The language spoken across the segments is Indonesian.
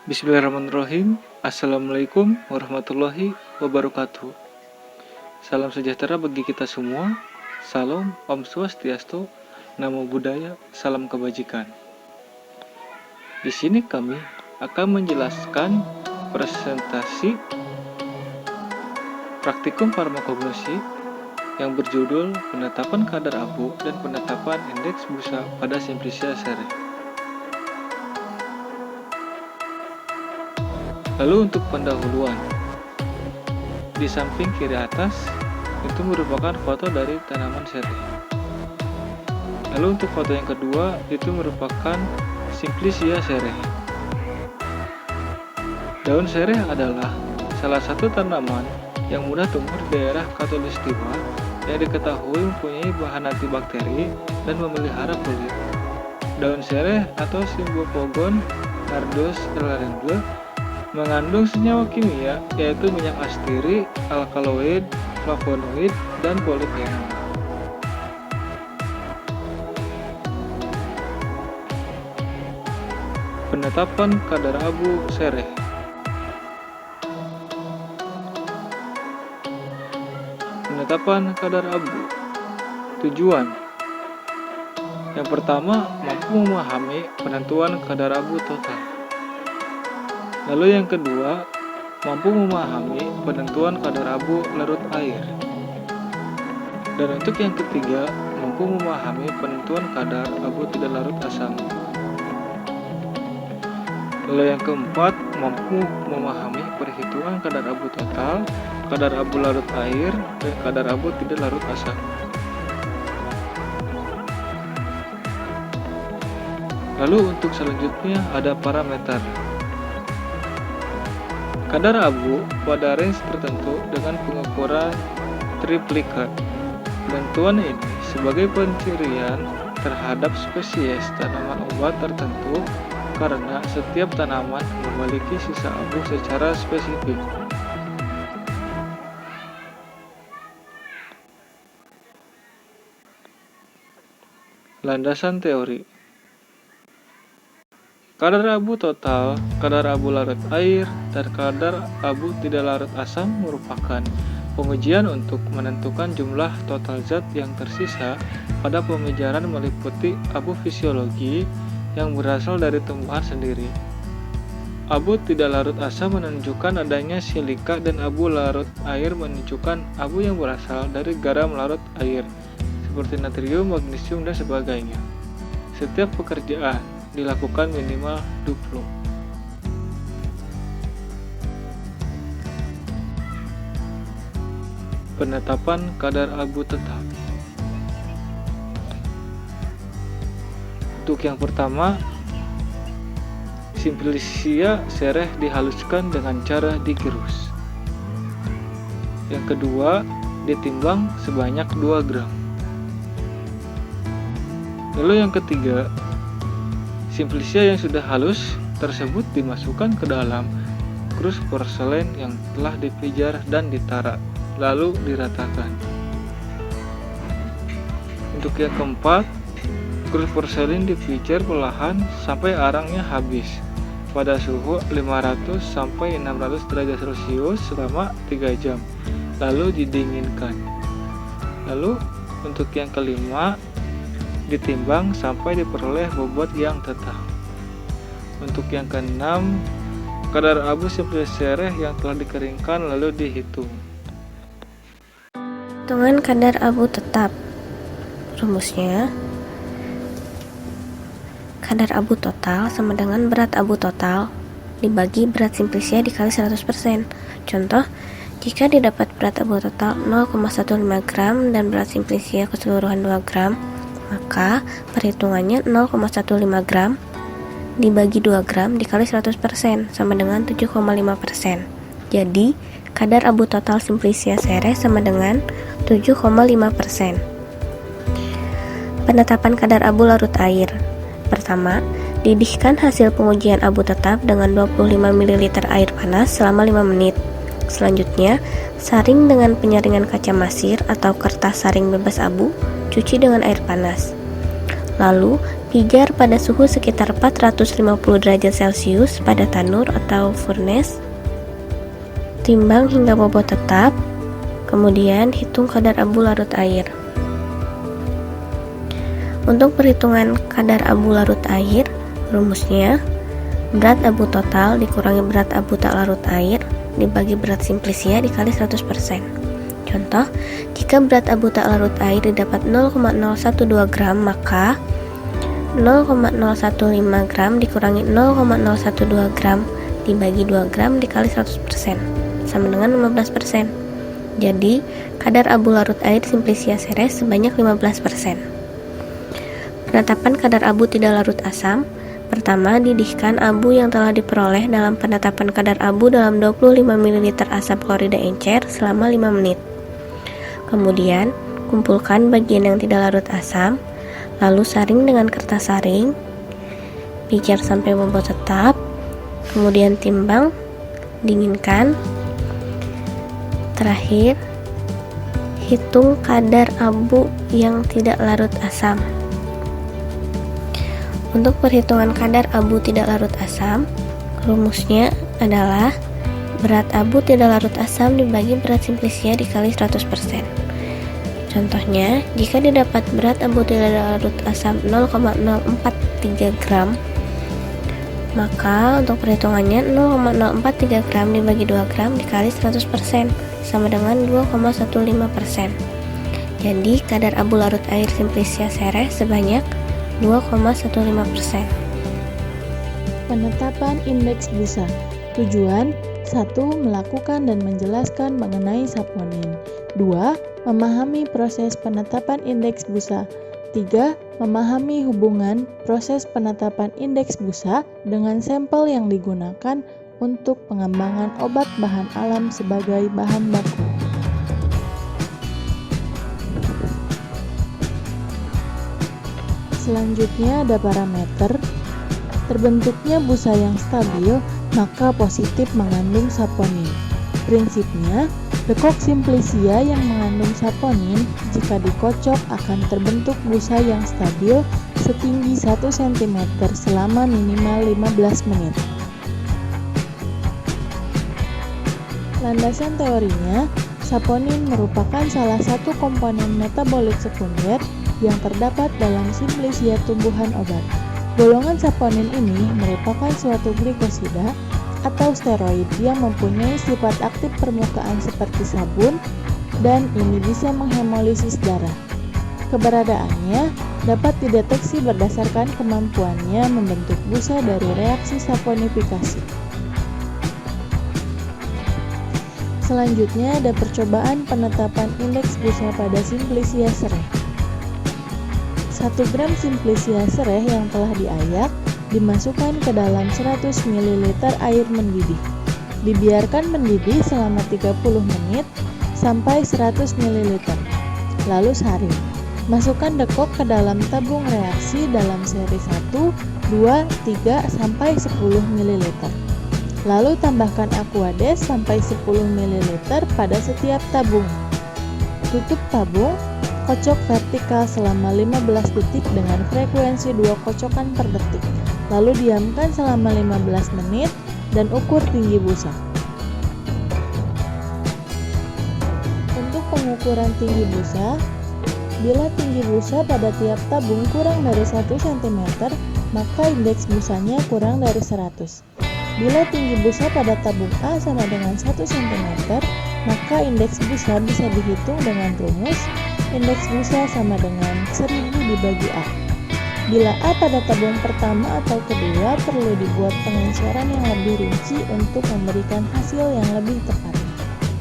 Bismillahirrahmanirrahim. Assalamualaikum warahmatullahi wabarakatuh. Salam sejahtera bagi kita semua. Salam, Om Swastiastu, Namo Buddhaya, salam kebajikan. Di sini kami akan menjelaskan presentasi praktikum farmakognosi yang berjudul penetapan kadar abu dan penetapan indeks busa pada Simplicia sere. Lalu untuk pendahuluan, di samping kiri atas itu merupakan foto dari tanaman sereh. Lalu untuk foto yang kedua itu merupakan Simplicia sereh. Daun sereh adalah salah satu tanaman yang mudah tumbuh di daerah Khatulistiwa yang diketahui mempunyai bahan antibakteri dan memelihara kulit. Daun sereh atau Cymbopogon nardus eleringle mengandung senyawa kimia yaitu minyak astiri, alkaloid, flavonoid, dan polifenol. Penetapan kadar abu sereh. Penetapan kadar abu. Tujuan: yang pertama, mampu memahami penentuan kadar abu total. Lalu yang kedua, mampu memahami penentuan kadar abu larut air. Dan untuk yang ketiga, mampu memahami penentuan kadar abu tidak larut asam. Lalu yang keempat, mampu memahami perhitungan kadar abu total, kadar abu larut air, dan kadar abu tidak larut asam. Lalu untuk selanjutnya ada parameter. Kadar abu pada range tertentu dengan pengukuran triplikat. Penentuan ini sebagai pencirian terhadap spesies tanaman obat tertentu karena setiap tanaman memiliki sisa abu secara spesifik. Landasan teori. Kadar abu total, kadar abu larut air, dan kadar abu tidak larut asam merupakan pengujian untuk menentukan jumlah total zat yang tersisa pada pemijaran meliputi abu fisiologi yang berasal dari tumbuhan sendiri. Abu tidak larut asam menunjukkan adanya silika dan abu larut air menunjukkan abu yang berasal dari garam larut air seperti natrium, magnesium, dan sebagainya. Setiap pekerjaan dilakukan minimal 20. Penetapan kadar abu tetap. Untuk yang pertama, Simplicia sereh dihaluskan dengan cara digerus. Yang kedua, ditimbang sebanyak 2 gram. Lalu yang ketiga, Simplicia yang sudah halus tersebut dimasukkan ke dalam krus porselen yang telah dipijar dan ditarak, lalu diratakan. Untuk yang keempat, krus porselen dipijar perlahan sampai arangnya habis pada suhu 500 sampai 600 derajat Celcius selama 3 jam, lalu didinginkan. Lalu untuk yang kelima, ditimbang sampai diperoleh bobot yang tetap. Untuk yang keenam, kadar abu Simplicia sereh yang telah dikeringkan lalu dihitung. Hitungan kadar abu tetap. Rumusnya, kadar abu total sama dengan berat abu total dibagi berat Simplicia dikali 100%. Contoh, jika didapat berat abu total 0,15 gram dan berat Simplicia keseluruhan 2 gram, maka perhitungannya 0,15 gram dibagi 2 gram dikali 100% sama dengan 7,5%. Jadi, kadar abu total Simplicia sereh sama dengan 7,5%. Penetapan kadar abu larut air. Pertama, didihkan hasil pengujian abu tetap dengan 25 ml air panas selama 5 menit. Selanjutnya, saring dengan penyaringan kaca masir atau kertas saring bebas abu, cuci dengan air panas. Lalu, Pijar pada suhu sekitar 450 derajat Celcius pada tanur atau furnace. Timbang hingga bobot tetap, kemudian hitung kadar abu larut air. Untuk perhitungan kadar abu larut air, rumusnya berat abu total dikurangi berat abu tak larut air dibagi berat simplisia dikali 100%. Contoh, jika berat abu tak larut air didapat 0,012 gram, maka 0,015 gram dikurangi 0,012 gram dibagi 2 gram dikali 100% sama dengan 15%. Jadi, kadar abu larut air simplisia Ceres sebanyak 15%. Penetapan kadar abu tidak larut asam. Pertama, didihkan abu yang telah diperoleh dalam penetapan kadar abu dalam 25 ml asam klorida encer selama 5 menit. Kemudian, kumpulkan bagian yang tidak larut asam, lalu saring dengan kertas saring, pijar sampai bobot tetap, kemudian timbang, dinginkan. Terakhir, hitung kadar abu yang tidak larut asam. Untuk perhitungan kadar abu tidak larut asam, rumusnya adalah berat abu tidak larut asam dibagi berat simplisia dikali 100%. Contohnya, jika didapat berat abu tidak larut asam 0,043 gram, maka untuk perhitungannya 0,043 gram dibagi 2 gram dikali 100% sama dengan 2,15%. Jadi kadar abu larut air simplisia Ceres sebanyak 2,15%. Penetapan indeks busa. Tujuan: 1. Melakukan dan menjelaskan mengenai saponin. 2. Memahami proses penetapan indeks busa. 3. Memahami hubungan proses penetapan indeks busa dengan sampel yang digunakan untuk pengembangan obat bahan alam sebagai bahan baku. Selanjutnya ada parameter. Terbentuknya busa yang stabil, maka positif mengandung saponin. Prinsipnya, dekok simplisia yang mengandung saponin jika dikocok akan terbentuk busa yang stabil setinggi 1 cm selama minimal 15 menit. Landasan teorinya, saponin merupakan salah satu komponen metabolit sekunder yang terdapat dalam simplisia tumbuhan obat. Golongan saponin ini merupakan suatu glikosida atau steroid yang mempunyai sifat aktif permukaan seperti sabun dan ini bisa menghemolisis darah. Keberadaannya dapat dideteksi berdasarkan kemampuannya membentuk busa dari reaksi saponifikasi. Selanjutnya ada percobaan penetapan indeks busa pada simplisia sereh. 1 gram simplisia sereh yang telah diayak dimasukkan ke dalam 100 ml air mendidih. Dibiarkan mendidih selama 30 menit sampai 100 ml. Lalu saring. Masukkan dekok ke dalam tabung reaksi dalam seri 1, 2, 3 sampai 10 ml. Lalu tambahkan aquades sampai 10 ml pada setiap tabung. Tutup tabung. Kocok vertikal selama 15 detik dengan frekuensi 2 kocokan per detik. Lalu diamkan selama 15 menit dan ukur tinggi busa. Untuk pengukuran tinggi busa, bila tinggi busa pada tiap tabung kurang dari 1 cm, maka indeks busanya kurang dari 100. Bila tinggi busa pada tabung A sama dengan 1 cm, maka indeks busa bisa dihitung dengan rumus indeks busa sama dengan 1000 dibagi A. Bila A pada tabung pertama atau kedua, perlu dibuat pengenceran yang lebih rinci untuk memberikan hasil yang lebih tepat.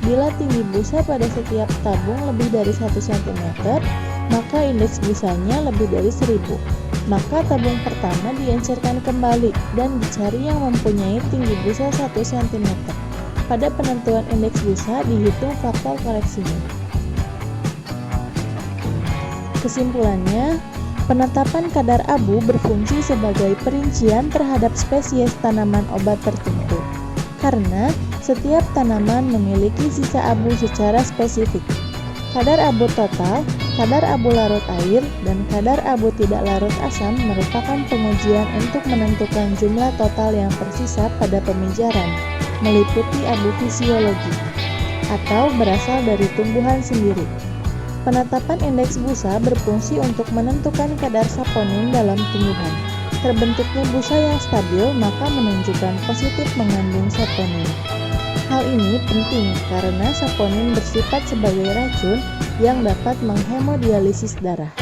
Bila tinggi busa pada setiap tabung lebih dari 1 cm, maka indeks busanya lebih dari 1000. Maka tabung pertama diencerkan kembali dan dicari yang mempunyai tinggi busa 1 cm. Pada penentuan indeks busa dihitung faktor koreksinya. Kesimpulannya, penetapan kadar abu berfungsi sebagai perincian terhadap spesies tanaman obat tertentu, karena setiap tanaman memiliki sisa abu secara spesifik. Kadar abu total Kadar abu larut air dan kadar abu tidak larut asam merupakan pengujian untuk menentukan jumlah total yang tersisa pada pemijaran, meliputi abu fisiologi, atau berasal dari tumbuhan sendiri. Penetapan indeks busa berfungsi untuk menentukan kadar saponin dalam tumbuhan. Terbentuknya busa yang stabil maka menunjukkan positif mengandung saponin. Hal ini penting karena saponin bersifat sebagai racun yang dapat menghemodialisis darah.